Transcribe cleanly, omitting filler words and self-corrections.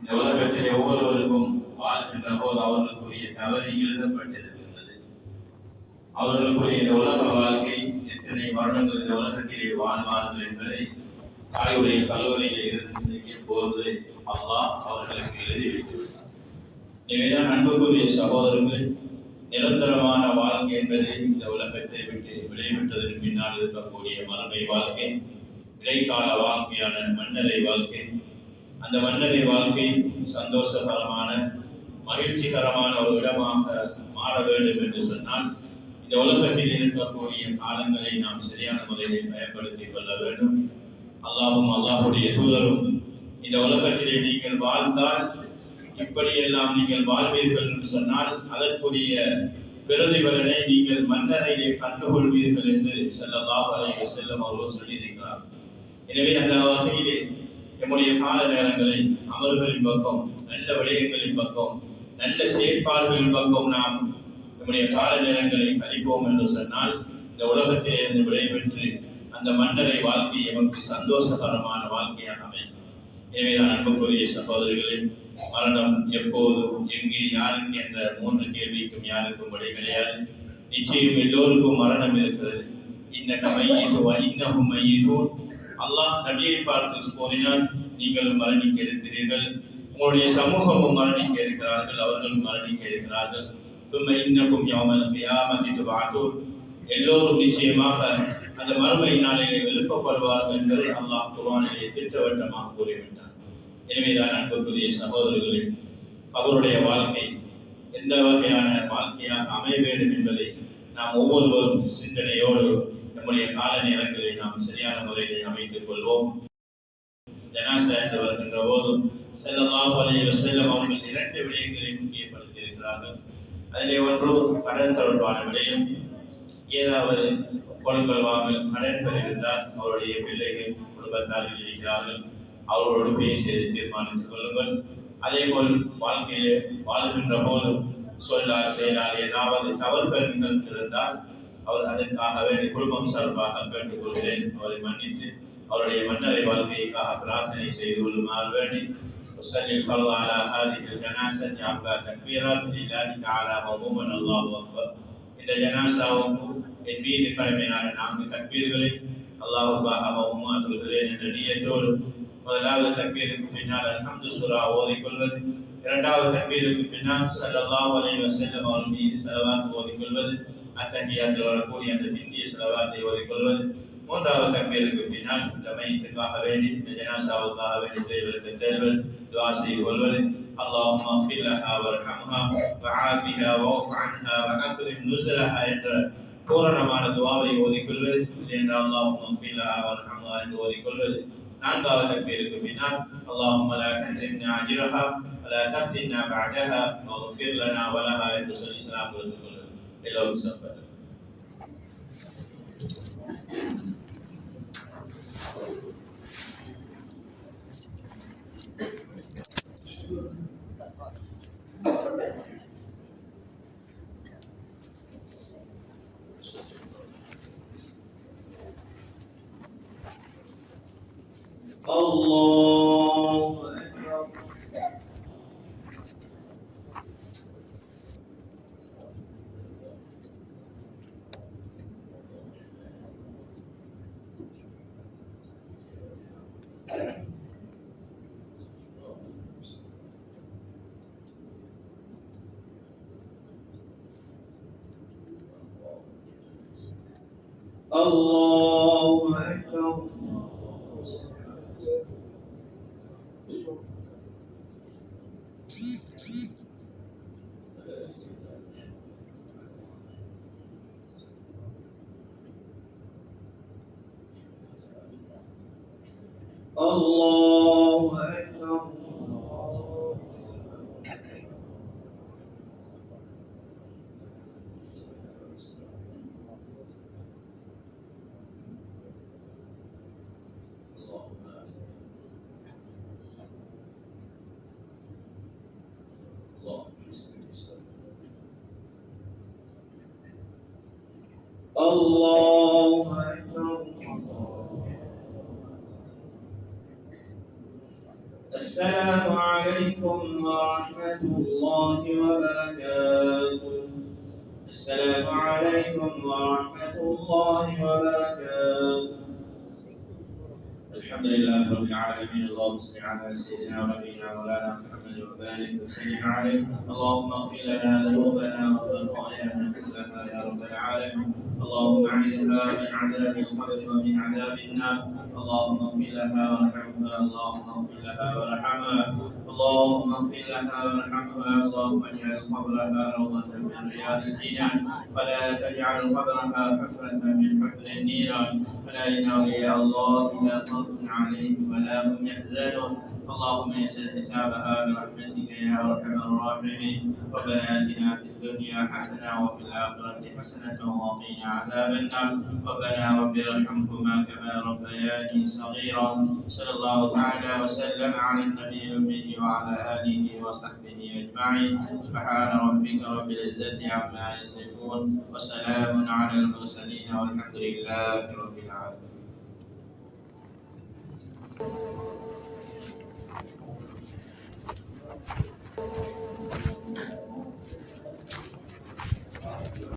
இந்த உலகத்தில் ஒவ்வொருவருக்கும் வாழ்கின்ற போது அவர்களுக்குரிய தவறு எழுதப்பட்டிருக்கின்றது. அவர்களுக்குரிய இந்த உலக வாழ்க்கை எத்தனை வருடங்கள் இந்த உலகத்திலே வாழ்வார்கள் என்பதை தாயுடைய கல்லூரியில் இருந்து போது அல்லாஹ் அவர்களுக்கு எழுதி வைத்துள்ளார். எனவேதான் அன்புக்குரிய சகோதரர்கள், நிரந்தரமான வாழ்க்கை என்பதை இந்த உலகத்தை விட்டு விடைபெற்றதற்கு பின்னால் இருக்கக்கூடிய மறுமை வாழ்க்கை, இடைக்கால வாழ்க்கையான மன்னரை வாழ்க்கை. அந்த மன்னரை வாழ்க்கை சந்தோஷகரமான மகிழ்ச்சிகரமான ஒரு இடமாக மாற வேண்டும் என்று சொன்னால் இந்த உலகத்தில் இருக்கக்கூடிய காலங்களை நாம் சரியான முறையில் பயன்படுத்திக் கொள்ள வேண்டும். அல்லாஹும் அல்லாஹுடைய தூதரும் இந்த உலகத்திலே நீங்கள் வாழ்ந்தால் இப்படியெல்லாம் நீங்கள் வாழ்வீர்கள் என்று சொன்னால் அதற்குரிய பிரதிபலனை நீங்கள் மன்னரையிலே கண்டுகொள்வீர்கள் என்று ஸல்லல்லாஹு அலைஹி வஸல்லம் அவர்கள் சொல்லியிருக்கிறார். எனவே அந்த வகையிலே நம்முடைய கால நேரங்களை அமல்களின் பக்கம், நல்ல விடயங்களின் பக்கம், நல்ல செயற்பாடுகளின் பக்கம் நாம் நம்முடைய கால நேரங்களை கழிப்போம் என்று சொன்னால் இந்த உலகத்திலே இருந்து விடைபெற்று அந்த மன்னரை வாழ்க்கை எமக்கு சந்தோஷகரமான வாழ்க்கையாக அமையும். எனவே நான் அன்புக்குரிய சகோதரிகளே, மரணம் எப்போது, எங்கே, யாருக்கு என்ற 3 கேள்விக்கும் யாருக்கும் விடை கிடையாது. நிச்சயம் எல்லோருக்கும் மரணம் இருக்கிறது. இன்னக மையீது வ இன்னஹும் மையீதூன். அல்லாஹ் நபியை பார்த்து கூறினார், நீங்களும் மரணிக்க இருக்கிறீர்கள், உங்களுடைய சமூகமும் மரணிக்க இருக்கிறார்கள், அவர்களும் மரணிக்க இருக்கிறார்கள். தும்ம இன்னக்கும் யௌமல் கியாமத்தி துபஅஸூன். எல்லோரும் நிச்சயமாக அந்த மறுமை நாளிலே எழுப்பப்படுவார்கள் என்பதை அல்லாஹ் குர்ஆனிலே திட்டவட்டமாக கூறிவிட்டார். எனவேதான் அன்புக்குரிய சகோதரர்களே, அவருடைய வாழ்க்கை எந்த வகையான வாழ்க்கையாக அமைய வேண்டும் என்பதை நாம் ஒவ்வொருவரும் சிந்தனையோடு நம்முடைய கால நேரங்களை நாம் சரியான முறையில் அமைத்துக் கொள்வோம். ஜனாஸா என்று வருகின்ற போது ஸல்லல்லாஹு அலைஹி வஸல்லம் அவர்கள் 2 விடயங்களை முக்கியப்படுத்தி இருக்கிறார்கள். அதிலே ஒன்று கடன் தொடர்பான விடயம். ஏதாவது கொடுக்கல் வாங்கல் கடன்கள் இருந்தால் அவருடைய பிள்ளைகள் குடும்பத்தார் இருக்கிறார்கள், அவர்களோடு பேசி தீர்மானித்துக் கொள்ளுங்கள். அதே போல் வாழ்க்கையிலே வாழ்கின்ற போது சொல்லால் செயலால் ஏதாவது தவறுகள் நிகழ்ந்திருந்தால் அவர் அதற்காக வேண்டி குடும்பம் சார்பாக கேட்டுக் கொள்கிறேன், அவரை மன்னித்து அவருடைய மன்னரை வாழ்க்கைக்காக பிரார்த்தனை செய்து கொள்ளுமாறு வேண்டி وصلي الفرض على هذه الجنازة أربع تكبيرات لله تعالى عموما الله أكبر. இந்த ஜனாசாவுக்கு என் மீது கடமையான 4 தக்பீர்களை அல்லாஹ்வுக்காக மௌமா சொல்கிறேன் என்ற நியத்தோடு முதலாவது தக்பீருக்கு பின்னால் அல்ஹம்து சூரா ஓதிக்கொள்வது, இரண்டாவது தக்பீருக்கு பின்னால் ஸல்லல்லாஹு அலைஹி வஸல்லம் அவர்கள் மீது ஸலவாத் ஓதிக்கொள்வது, அத்தஹியாத்தில் வரக்கூடிய அந்த பிந்திய ஸலவாத்தை ஓதிக்கொள்வது, மூன்றாவது தக்பீருக்கு பின்னால் இந்த மையத்துக்காக வேண்டி இந்த ஜனாசாவுக்காக வேண்டி செய்வதற்கு தேர்வு துஆ செய்து கொள்வது. اللهم اغفر لها وارحمها وعافها واعف عنها واكرم نزلها என்ற பூரணமான துஆவை ஓதிக்கொள்வது. என்றால் اللهم اغفر لها وارحمها என்று ஓதிக்கொள்வது. நான்காவது தக்பீருக்கு பின்னால் اللهم لا تحرمنا اجرها ولا تفتنا بعدها واغفر لنا ولها என்று சொல்லி சலாம் கொடுத்துக்கொள்வது. எல்லோரும் சப்பர். الله أكبر. الله أكبر. الله أكبر. السلام عليكم ورحمة الله وبركاته. السلام عليكم ورحمة الله وبركاته. الحمد لله رب العالمين. اللهم صل على سيدنا ونبينا مولانا محمد وبارك وسلم عليه. اللهم اغفر لنا ذنوبنا وخطايانا كلها يا رب العالمين. اللهم اعذها من عذاب القبر ومن عذاب النار. اللهم اغفر لها وارحمها. اللهم اغفر لها وارحمها. اللهم اغفر لها وارحمها. اللهم اجعل قبرها روضة من رياض الجنان ولا تجعل قبرها حفرة من حفر النيران. فلا إله يا الله إلا خوف عليهم ولا هم يحزنون. اللهم يسر حسابها برحمتك يا أرحم الراحمين. ربنا آتنا في الدنيا حسنة وفي الآخرة حسنة وقنا عذاب النار. ربنا رب ارحمهما كما ربياني صغيرا. صلى الله تعالى وسلم على النبي الأمي وعلى آله وصحبه أجمعين. سبحان ربك رب العزة عما يصفون وسلام على المرسلين والحمد لله رب العالمين.